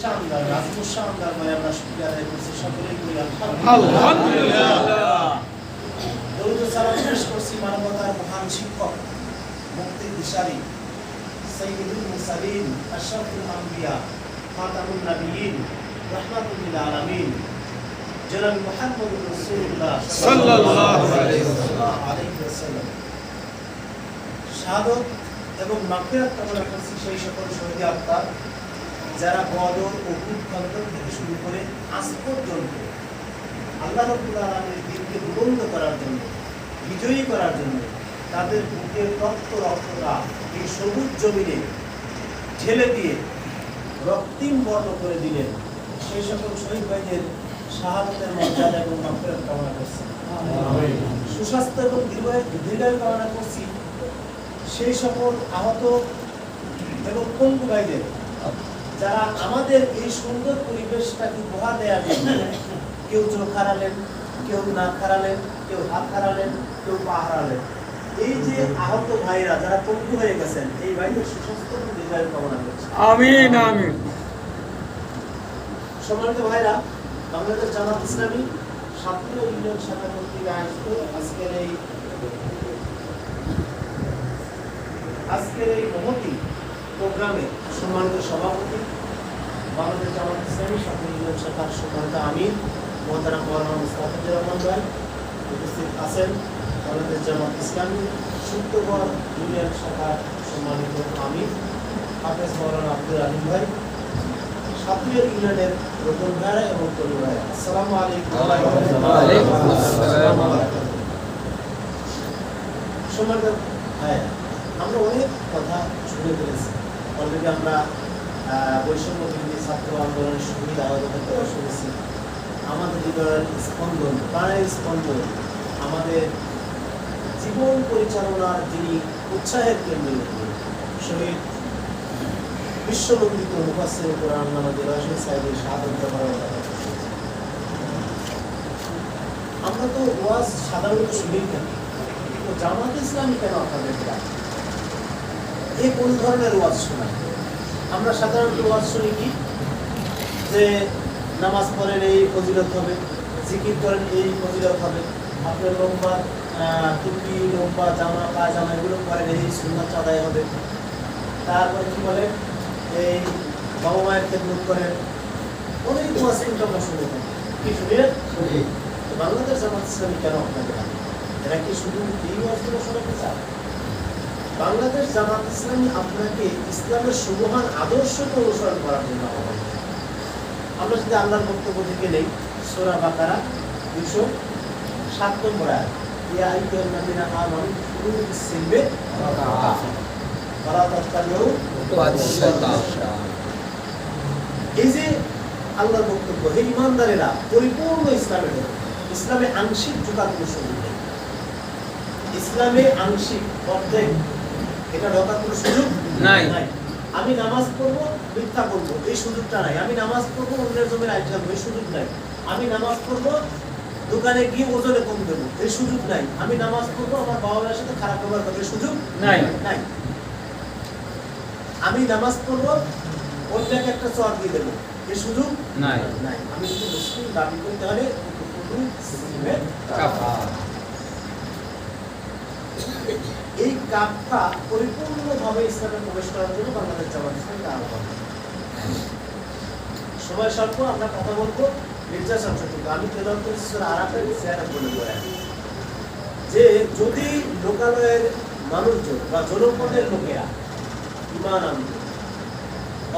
শানদার রাজু শানদার ভাই আমরা শুকরিয়া আদায় করছি সকলেই করি আলহামদুলিল্লাহ। দরুদ ও সালাম পেশ করছি মানবতার মহান শিক্ষক মুক্তির দিশারি সাইয়্যিদুল মুরসালিন আশরাফুল আম্বিয়া খাতামুন নবিয়্যিন রাহমাতুল লিল আলামিন জনাব মুহাম্মদুর রাসূলুল্লাহ সাল্লাল্লাহু আলাইহি ওয়াসাল্লাম। শাহাদাত এবং মাগফিরাত কামনা করছি সেই সকল শহীদ আত্মা যারা বদর ও উহুদ খন্দক থেকে শুরু করে আজ পর্যন্ত আল্লাহ রাব্বুল আলামিনের দ্বীনকে বুলন্দ করার জন্য, বিজয়ী করার জন্য তাদের বুকের রক্তটা এই সবুজ জমিনে ঢেলে দিয়ে রক্তিম বর্ণ করে দিলেন। সেই সকল শহীদ ভাইদের শাহাদাতের মর্যাদা এবং মাগফিরাত কামনা করছি। সুস্বাস্থ্য এবং দীর্ঘায়ু কামনা করছি সেই সকল আহত এবং পঙ্গু ভাইদের যারা আমাদের এই সুন্দর পরিবেশটাকে উপহার দেওয়ার জন্য কেউ চোখ হারালেন, কেউ নাক হারালেন, কেউ হাত হারালেন, কেউ পা হারালেন। এই যে আহত ভাইরা যারা পঙ্গু হয়ে গেছেন এই ভাইদের সুস্বাস্থ্য এবং দীর্ঘায়ু কামনা করছি। আমিন আমিন। সম্মানিত ভাইরা, বাংলাদেশ জামাত ইসলামী সাতক্ষীরা ইউনিয়ন শাখা কর্তৃক আয়োজিত আজকের এই মহতি প্রোগ্রামে সম্মানিত সভাপতি বাংলাদেশ জামাত ইসলামী সাতক্ষীরা ইউনিয়ন শাখার সম্মানিত আমির মোহতারাম মাওলানা মুস্তাফিজুর রহমান ভাই উপস্থিত আছেন। বাংলাদেশ জামাত ইসলামী সুপ্তগড় ইউনিয়ন শাখার সম্মানিত আমির হাফেজ মাওলানা আব্দুল আলিম ভাই, সাতক্ষীরা ইউনিয়নের রতন ভাইরা এবং তরু ভাইরা, আসসালামু আলাইকুম। সম্মানিত ভাইরা, আমরা অনেক কথা শুনে ফেলেছি অলরেডি। আমরা বৈষম্য বিরোধী ছাত্র আন্দোলনের শহীদ আহতদের কথা শুনেছি। আমাদের হৃদয়ের স্পন্দন, প্রাণের স্পন্দন, আমাদের জীবন পরিচালনার যিনি উৎসাহের কেন্দ্র শহীদ বিশ্বনন্দিত মুফাসসির কোরআন আমাদের রাশিদ সাহেবের শাহাদাত করার কথা। আমরা তো ওয়াজ সাধারণত শুনেই থাকি, তো জামাত ইসলামী কেন আপনাদের ডাকে? এই কোন ধরনের ওয়াজ শোনা? আমরা সাধারণত ওয়াজ শুনি কি যে নামাজ পড়েন এই ফজিলত হবে, জিকির করেন এই ফজিলত হবে, আপনার লম্বা টুপি, লম্বা জামা, পায়জামা এগুলো করেন এই সুন্নাত আদায় হবে। তারপরে কি বলে এই বাবা মায়ের খেদমত করেন, অনেক ওয়াজ কিন্তু আমরা শুনে থাকি। কি শুনি? বাংলাদেশ জামাত ইসলামী কেন আপনাদের ডাকে? এরা কি শুধু এই ওয়াজগুলো শোনাতে চায়? বাংলাদেশ জামাত ইসলামী আপনাকে ইসলামের সুমহান আদর্শকে অনুসরণ করার জন্য আহ্বান করে। আমরা যদি আল্লাহর বক্তব্য থেকে নেই, সূরা বাকারা 207 নম্বর আয়াত, ইয়া আইয়ুহাল্লাযীনা আমানু কুলু বিস-সিলমি ওয়ালা তাত্তাবিউ এই যে আল্লাহর বক্তব্য, হে ঈমানদারেরা পরিপূর্ণ ইসলামে আংশিক ঢোকার কোনো সুযোগ নেই। ইসলামে আংশিক অর্ধেক এটা ঢোকার কোনো সুযোগ নাই। আমি নামাজ পড়বো, মিথ্যা করবো, এই সুযোগটা নাই। আমি নামাজ পড়বো, অন্যের জমির আইন জানবো, এই সুযোগ নাই। আমি নামাজ পড়বো, দোকানে গিয়ে ওজনে কম দেবো, এই সুযোগ নাই। আমি নামাজ পড়বো, আমার বাবা মায়ের সাথে খারাপ ব্যবহার করবো, এই সুযোগ নাই। আমি নামাজ পড়বো, অন্যকে একটা চর দিয়ে দেবো, এই সুযোগ নাই। আমি যদি মুসলিম দাবি করতে হলে এই কাপটা পরিপূর্ণভাবে ইসলামে প্রবেশ করার জন্য বাংলাদেশ জামাত ইসলামীকে আহ্বান। সময় স্বল্প, আমরা কথা বলবো মির্জা সংসদ। আমি তেলাওয়াত করেছি সূরা আরাফের 96 নম্বর আয়াত, যে যদি লোকালয়ের মানুষজন বা জনপদের লোকেরা ঈমান আনবে,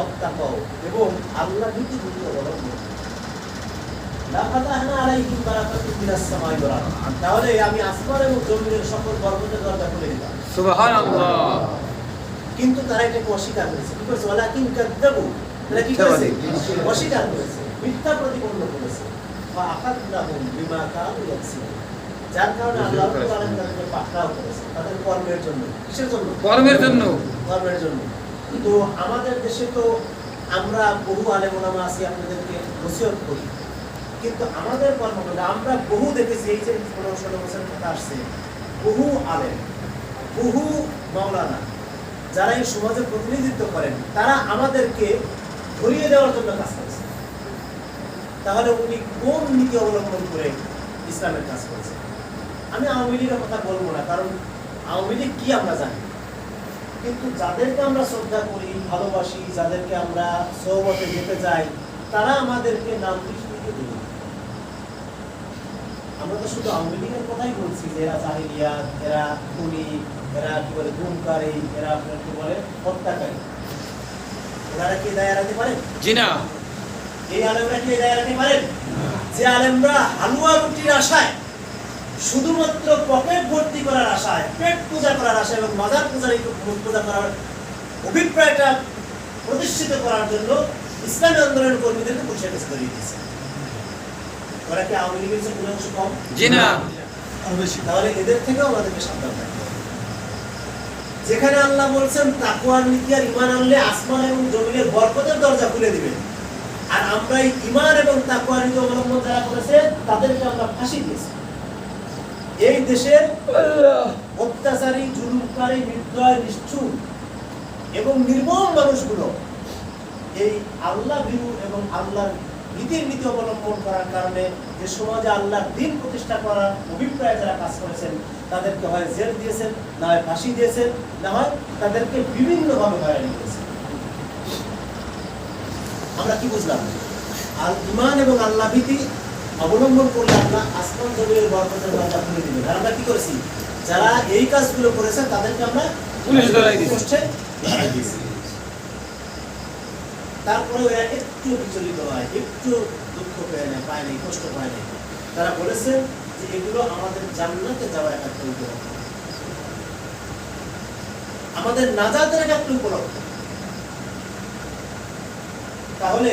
অত্যাকাও এবং আল্লাহ ভীতি অবলম্বন তাহলে আমি আসমান এবং জমিনের সকল বরকতের দরজা খুলে দিতাম। সুবহানাল্লাহ। কিন্তু তারা এটাকে অস্বীকার করেছে। কি করেছে? ওয়ালাকিন কাযযাবু, তারা কি করেছে? অস্বীকার করেছে, মিথ্যা প্রতিপন্ন করেছে। ফাআখাযনাহুম বিমা কানু ইয়াকসিবুন, যার কারণে আল্লাহ তাআলা তাদেরকে পাকড়াও করেছে তাদের কর্মের জন্য। কিসের জন্য? কর্মের জন্য। তো আমাদের দেশে তো আমরা বহু আলেম ওলামা আছি, আপনাদেরকে নসিহত করি, কিন্তু আমাদের কর্মকাণ্ডে আমরা বহু দেখেছি, এই যে 15-16 বছর কথা আসছে, বহু আলেম, বহু মাওলানা যারা এই সমাজে প্রতিনিধিত্ব করেন, তারা আমাদেরকে ধরিয়ে দেওয়ার জন্য কাজ করেছে। তাহলে উনি কোন নীতি অবলম্বন করে ইসলামের কাজ করেছে? আমি আওয়ামী লীগের কথা বলবো না, কারণ আওয়ামী লীগ কি আমরা জানি, কিন্তু যাদেরকে আমরা শ্রদ্ধা করি, ভালোবাসি, যাদেরকে আমরা সহমতে যেতে চাই, তারা আমাদেরকে নাম দৃষ্টিতে দিল। আমরা তো শুধু আওয়ামী লীগের কথাই বলছি যে এরা জাহিলিয়াত, এরা খুনি, এরা কি বলে গুমকারী, এরা আপনার কি বলে হত্যাকারী। ওনারা কি দায় এড়াতে পারে? জি না। এই আলেমরা কি দায় এড়াতে পারেন? যে আলেমরা হালুয়া রুটির আশায়, শুধুমাত্র পকেট ভর্তি করার আশায়, পেট পূজা করার আশায় এবং মাজার পূজা করার অভিপ্রায়টা প্রতিষ্ঠিত করার জন্য ইসলামী আন্দোলনের কর্মীদেরকে পুলিশের কাছে ধরিয়ে দিয়েছে। ওরা কি আওয়ামী লীগের চেয়ে কোনো অংশ কম? জি না। তাহলে এদের থেকেও আমাদেরকে সাবধান থাকতে হবে। যেখানে আল্লাহ বলছেন তাকওয়ার নীতি আর ঈমান আনলে আসমান এবং জমিনের বরকতের দরজা খুলে দিবেন, আর আমরা এই ঈমান এবং তাকওয়ার নীতি অবলম্বন যারা করেছে তাদেরকে আমরা ফাঁসি দিয়েছি। এই দেশের অত্যাচারী, জুলুমকারী, নির্দয়, নিষ্ঠুর এবং নির্মম মানুষগুলো এই আল্লাহ ভীরু এবং আল্লাহর নীতি অবলম্বন করার কারণে যে সমাজে আল্লাহর দ্বীন প্রতিষ্ঠা করার অভিপ্রায়ে যারা কাজ করেছেন, তাদেরকে হয় জেল দিয়েছেন, না হয় ফাঁসি দিয়েছেন, না হয় তাদেরকে বিভিন্নভাবে হয়রানি করেছেন। আমরা কি বুঝলাম? আর ঈমান এবং আল্লাহ ভীতি অবলম্বন করলে আল্লাহ আসমান জমিনের বরকতের দরজা খুলে দিবেন। আর আমরা কি করেছি? যারা এই কাজগুলো করেছে তাদেরকে আমরা পুলিশ ধরাই দিয়েছি। পোস্টে ধরাই দিয়েছি। তারপরে ওরা একটু বিচলিত হয়, একটু দুঃখ পেয়ে নেয়, পায় নেই, কষ্ট পায় নেই। তারা বলেছে যে এগুলো আমাদের জান্নাতে যাওয়ার একটা উপলক্ষ, আমাদের নাজাতের একটা উপলক্ষ। তাহলে